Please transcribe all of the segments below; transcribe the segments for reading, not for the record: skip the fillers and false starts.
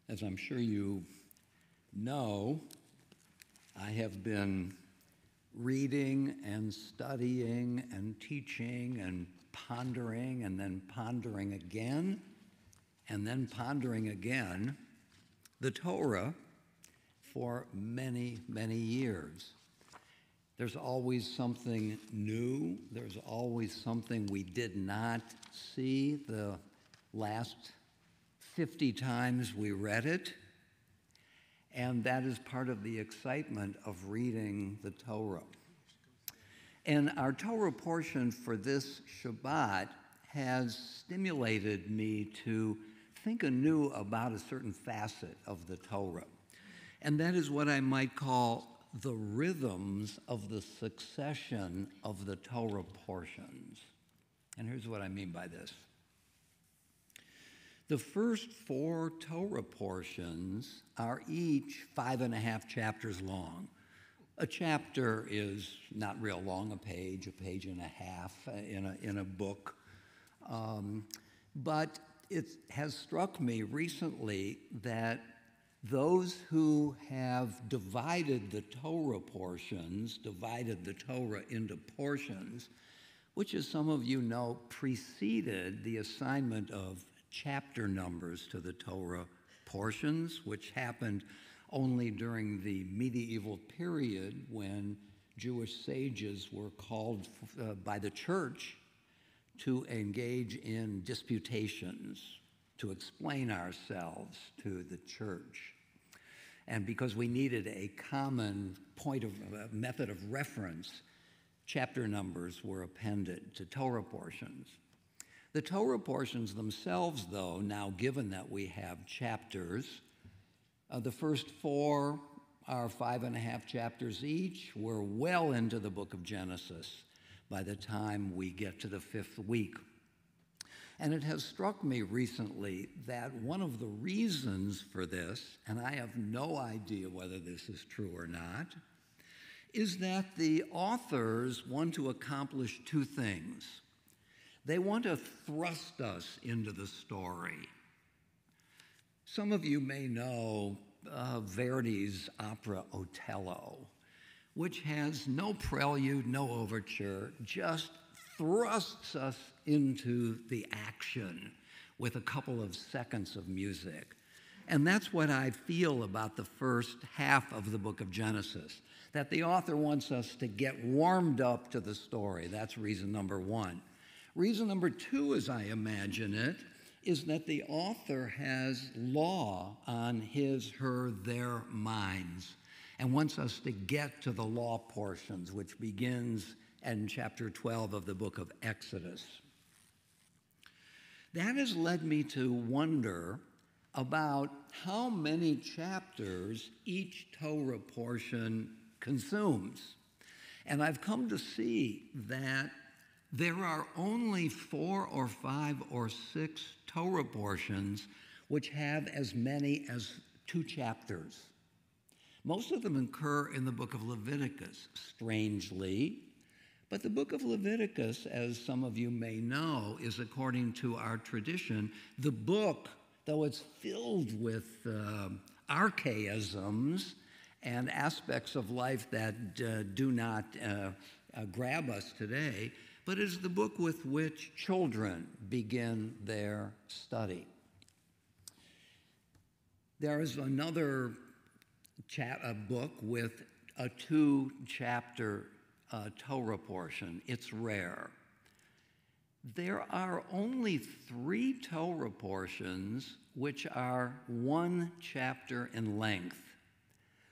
As I'm sure you know, I have been reading and studying and teaching and pondering and then pondering again and then pondering again the Torah for many, many years. There's always something new. There's always something we did not see the last 50 times we read it. And that is part of the excitement of reading the Torah. And our Torah portion for this Shabbat has stimulated me to think anew about a certain facet of the Torah. And that is what I might call the rhythms of the succession of the Torah portions. And here's what I mean by this. The first 4 Torah portions are each 5.5 chapters long. A chapter is not real long, a page and a half in a book. But it has struck me recently that those who have divided the Torah portions, divided the Torah into portions, which, as some of you know, preceded the assignment of chapter numbers to the Torah portions, which happened only during the medieval period when Jewish sages were called by the church to engage in disputations, to explain ourselves to the church. And because we needed a common method of reference, chapter numbers were appended to Torah portions. The Torah portions themselves, though, now given that we have chapters, the first 4 are 5.5 chapters each. We're well into the book of Genesis by the time we get to the 5th week. And it has struck me recently that one of the reasons for this, and I have no idea whether this is true or not, is that the authors want to accomplish 2 things. They want to thrust us into the story. Some of you may know Verdi's opera Otello, which has no prelude, no overture, just thrusts us into the action with a couple of seconds of music. And that's what I feel about the first half of the book of Genesis, that the author wants us to get warmed up to the story. That's reason number 1. Reason number 2, as I imagine it, is that the author has law on his, her, their minds and wants us to get to the law portions, which begins in chapter 12 of the book of Exodus. That has led me to wonder about how many chapters each Torah portion consumes. And I've come to see that there are only 4 or 5 or 6 Torah portions which have as many as 2 chapters. Most of them occur in the book of Leviticus, strangely. But the book of Leviticus, as some of you may know, is, according to our tradition, the book, though it's filled with archaisms and aspects of life that do not grab us today, but is the book with which children begin their study. There is another book with a 2-chapter Torah portion. It's rare. There are only 3 Torah portions which are 1 chapter in length.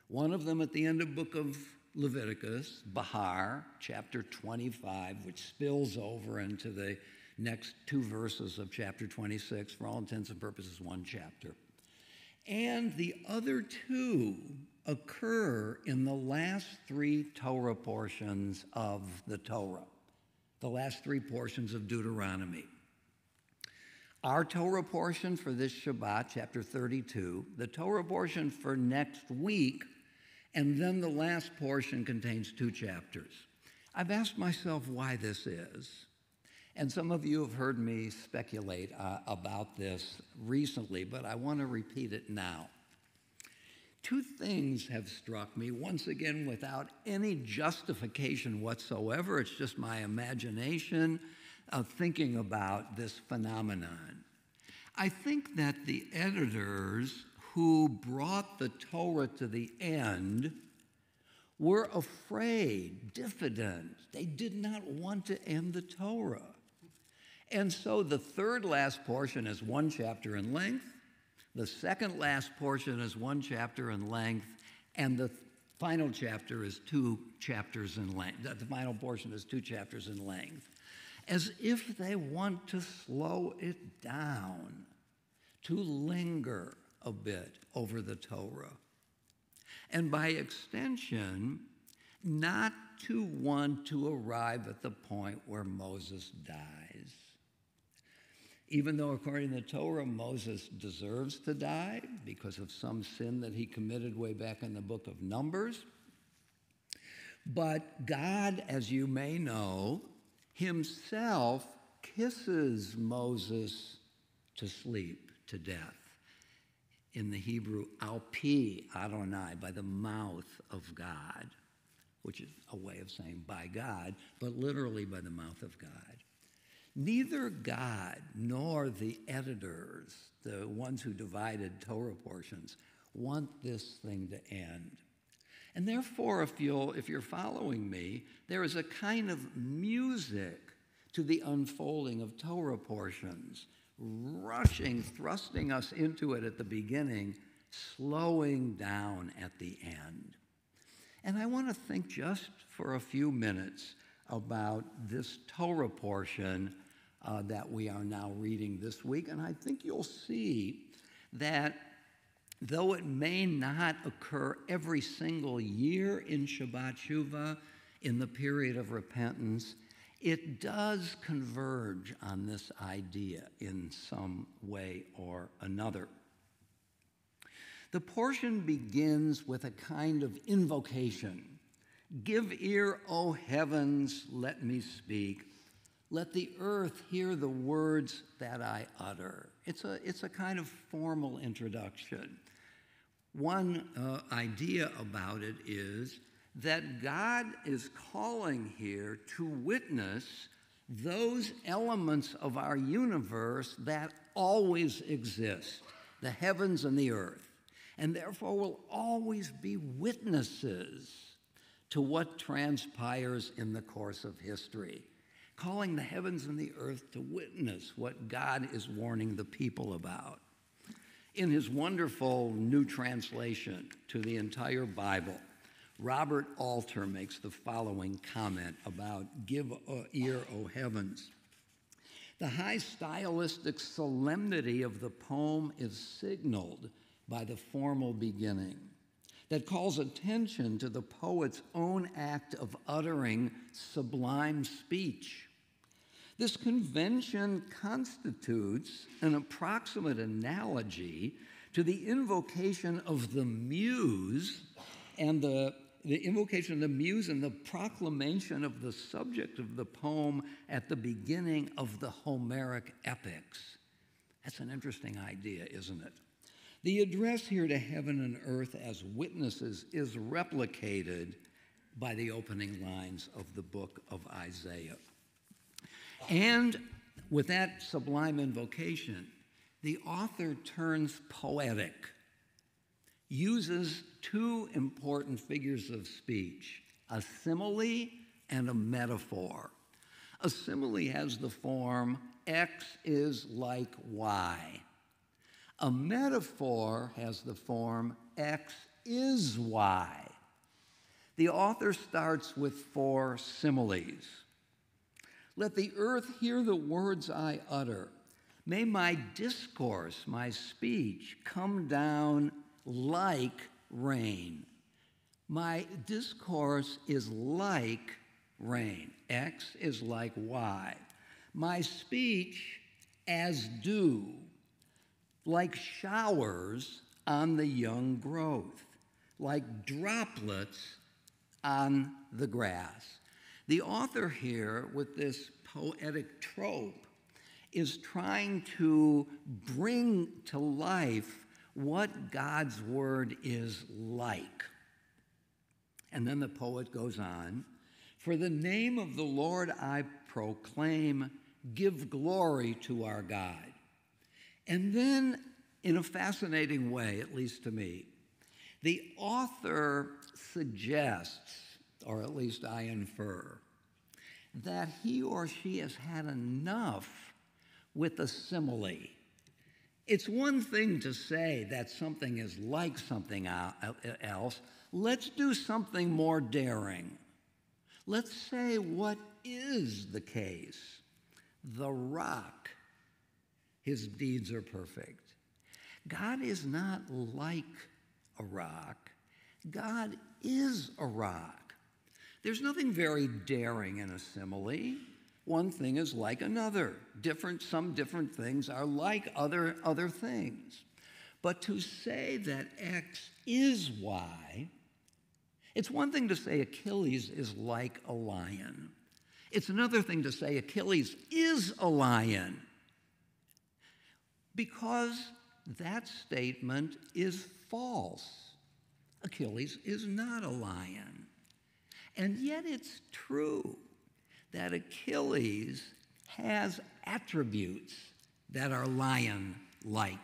One of them at the end of book of Leviticus, Bahar, chapter 25, which spills over into the next 2 verses of chapter 26, for all intents and purposes, 1 chapter. And the other 2 occur in the last 3 Torah portions of the Torah, the last 3 portions of Deuteronomy. Our Torah portion for this Shabbat, chapter 32, the Torah portion for next week, and then the last portion contains 2 chapters. I've asked myself why this is. And some of you have heard me speculate about this recently, but I want to repeat it now. Two things have struck me, once again, without any justification whatsoever. It's just my imagination of thinking about this phenomenon. I think that the editors who brought the Torah to the end were afraid, diffident. They did not want to end the Torah. And so the third last portion is 1 chapter in length, the second last portion is 1 chapter in length, and the final chapter is 2 chapters in length. The final portion is 2 chapters in length, as if they want to slow it down, to linger a bit over the Torah, and by extension, not to want to arrive at the point where Moses dies. Even though according to the Torah, Moses deserves to die because of some sin that he committed way back in the book of Numbers. But God, as you may know, himself kisses Moses to sleep, to death. In the Hebrew, al pi Adonai, by the mouth of God, which is a way of saying by God, but literally by the mouth of God. Neither God nor the editors, the ones who divided Torah portions, want this thing to end. And therefore, if you're following me, there is a kind of music to the unfolding of Torah portions, rushing, thrusting us into it at the beginning, slowing down at the end. And I want to think just for a few minutes about this Torah portion that we are now reading this week. And I think you'll see that though it may not occur every single year in Shabbat Shuvah, in the period of repentance, it does converge on this idea in some way or another. The portion begins with a kind of invocation. Give ear, O heavens, let me speak. Let the earth hear the words that I utter. It's a kind of formal introduction. One idea about it is that God is calling here to witness those elements of our universe that always exist, the heavens and the earth, and therefore will always be witnesses to what transpires in the course of history, calling the heavens and the earth to witness what God is warning the people about. In his wonderful new translation to the entire Bible, Robert Alter makes the following comment about give ear, O heavens. The high stylistic solemnity of the poem is signaled by the formal beginning that calls attention to the poet's own act of uttering sublime speech. This convention constitutes an approximate analogy to the invocation of the muse and the invocation of the muse and the proclamation of the subject of the poem at the beginning of the Homeric epics. That's an interesting idea, isn't it? The address here to heaven and earth as witnesses is replicated by the opening lines of the book of Isaiah. And with that sublime invocation, the author turns poetic, uses two important figures of speech, a simile and a metaphor. A simile has the form X is like Y. A metaphor has the form X is Y. The author starts with 4 similes. Let the earth hear the words I utter. May my discourse, my speech, come down like rain. My discourse is like rain. X is like Y. My speech as dew, like showers on the young growth, like droplets on the grass. The author here, with this poetic trope is trying to bring to life what God's word is like. And then the poet goes on, "For the name of the Lord I proclaim, give glory to our God." And then, in a fascinating way, at least to me, the author suggests, or at least I infer, that he or she has had enough with a simile. It's one thing to say that something is like something else. Let's do something more daring. Let's say what is the case. The rock, his deeds are perfect. God is not like a rock. God is a rock. There's nothing very daring in a simile. One thing is like another. Some different things are like other things. But to say that X is Y, it's one thing to say Achilles is like a lion. It's another thing to say Achilles is a lion, because that statement is false. Achilles is not a lion. And yet it's true that Achilles has attributes that are lion-like.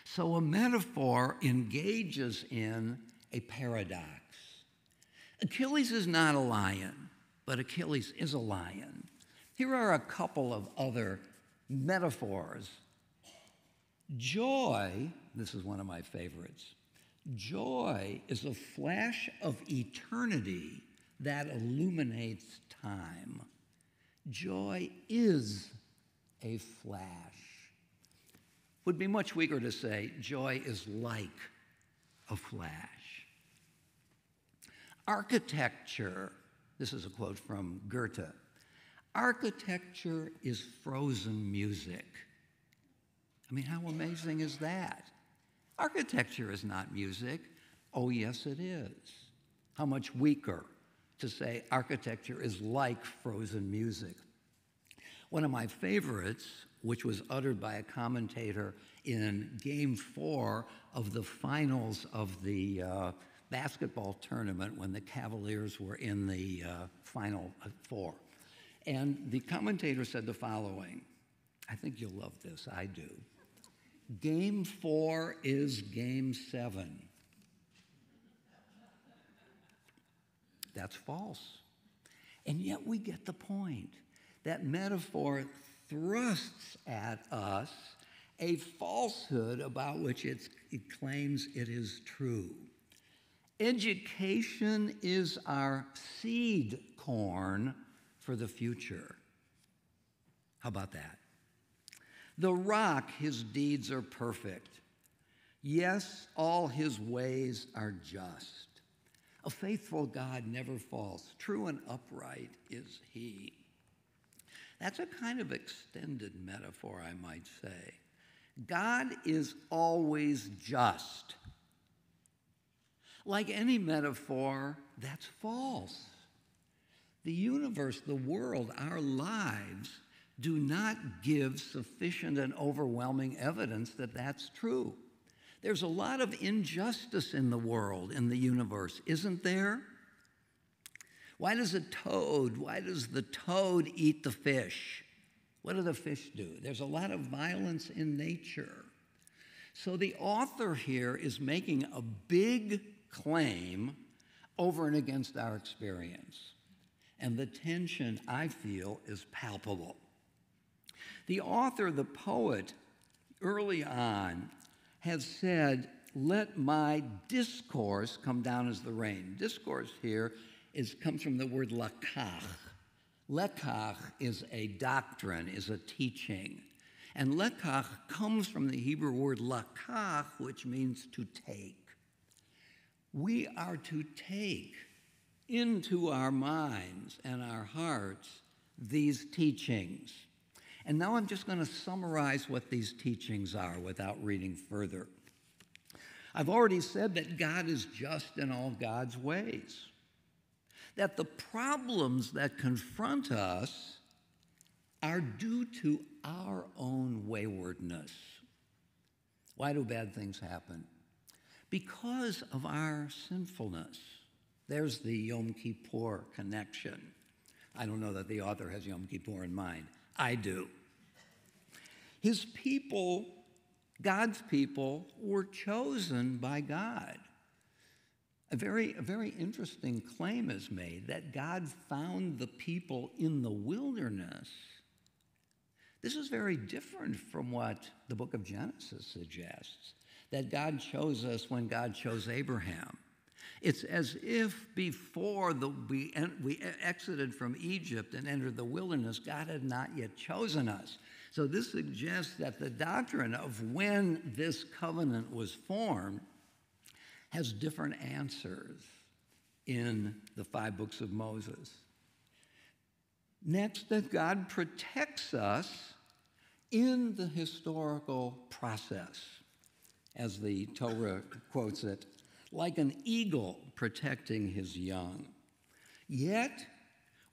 So a metaphor engages in a paradox. Achilles is not a lion, but Achilles is a lion. Here are a couple of other metaphors. Joy, this is one of my favorites. Joy is a flash of eternity that illuminates time. Joy is a flash. Would be much weaker to say joy is like a flash. Architecture, this is a quote from Goethe. Architecture is frozen music. I mean, how amazing is that? Architecture is not music. Oh, yes, it is. How much weaker to say architecture is like frozen music. One of my favorites, which was uttered by a commentator in Game 4 of the finals of the basketball tournament when the Cavaliers were in the Final Four. And the commentator said the following. I think you'll love this. I do. Game 4 is Game 7. That's false. And yet we get the point. That metaphor thrusts at us a falsehood about which it claims it is true. Education is our seed corn for the future. How about that? The rock, his deeds are perfect. Yes, all his ways are just. A faithful God never falls. True and upright is he. That's a kind of extended metaphor, I might say. God is always just. Like any metaphor, that's false. The universe, the world, our lives do not give sufficient and overwhelming evidence that that's true. There's a lot of injustice in the world, in the universe, isn't there? Why does the toad eat the fish? What do the fish do? There's a lot of violence in nature. So the author here is making a big claim over and against our experience. And the tension, I feel, is palpable. The author, the poet, early on, has said, let my discourse come down as the rain. Discourse here comes from the word lakach. Lekach is a doctrine, is a teaching. And lekach comes from the Hebrew word lakach, which means to take. We are to take into our minds and our hearts these teachings. And now I'm just going to summarize what these teachings are without reading further. I've already said that God is just in all God's ways. That the problems that confront us are due to our own waywardness. Why do bad things happen? Because of our sinfulness. There's the Yom Kippur connection. I don't know that the author has Yom Kippur in mind. I do. His people, God's people, were chosen by God. A very interesting claim is made that God found the people in the wilderness. This is very different from what the book of Genesis suggests, that God chose us when God chose Abraham. It's as if before we exited from Egypt and entered the wilderness, God had not yet chosen us. So this suggests that the doctrine of when this covenant was formed has different answers in the 5 books of Moses. Next, that God protects us in the historical process, as the Torah quotes it, like an eagle protecting his young. Yet,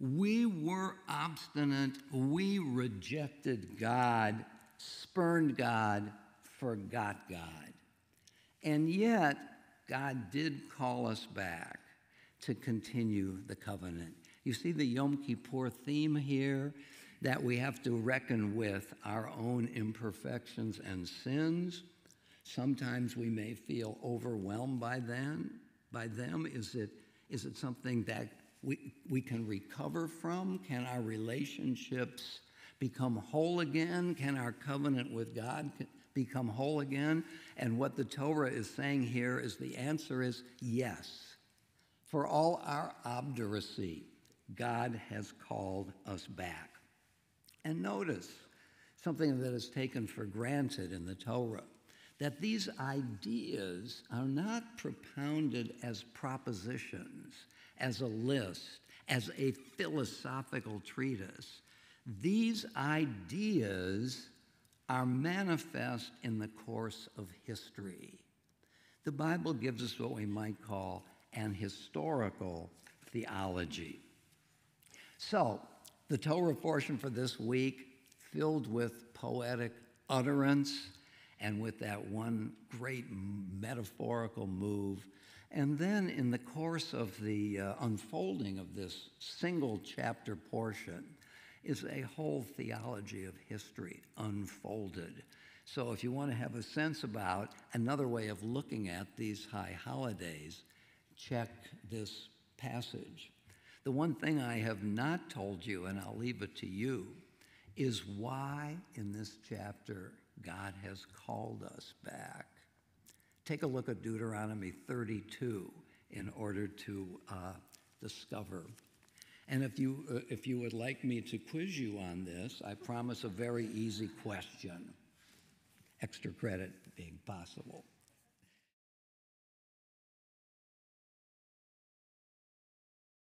we were obstinate, we rejected God, spurned God, forgot God. And yet, God did call us back to continue the covenant. You see the Yom Kippur theme here, that we have to reckon with our own imperfections and sins. Sometimes we may feel overwhelmed by them. Is it something that we can recover from? Can our relationships become whole again? Can our covenant with God become whole again? And what the Torah is saying here is the answer is yes. For all our obduracy, God has called us back. And notice something that is taken for granted in the Torah, that these ideas are not propounded as propositions, as a list, as a philosophical treatise. These ideas are manifest in the course of history. The Bible gives us what we might call an historical theology. So, the Torah portion for this week, filled with poetic utterance and with that one great metaphorical move. And then in the course of the unfolding of this single chapter portion is a whole theology of history unfolded. So if you want to have a sense about another way of looking at these high holidays, check this passage. The one thing I have not told you, and I'll leave it to you, is why in this chapter God has called us back. Take a look at Deuteronomy 32 in order to discover. And if you would like me to quiz you on this, I promise a very easy question. Extra credit being possible.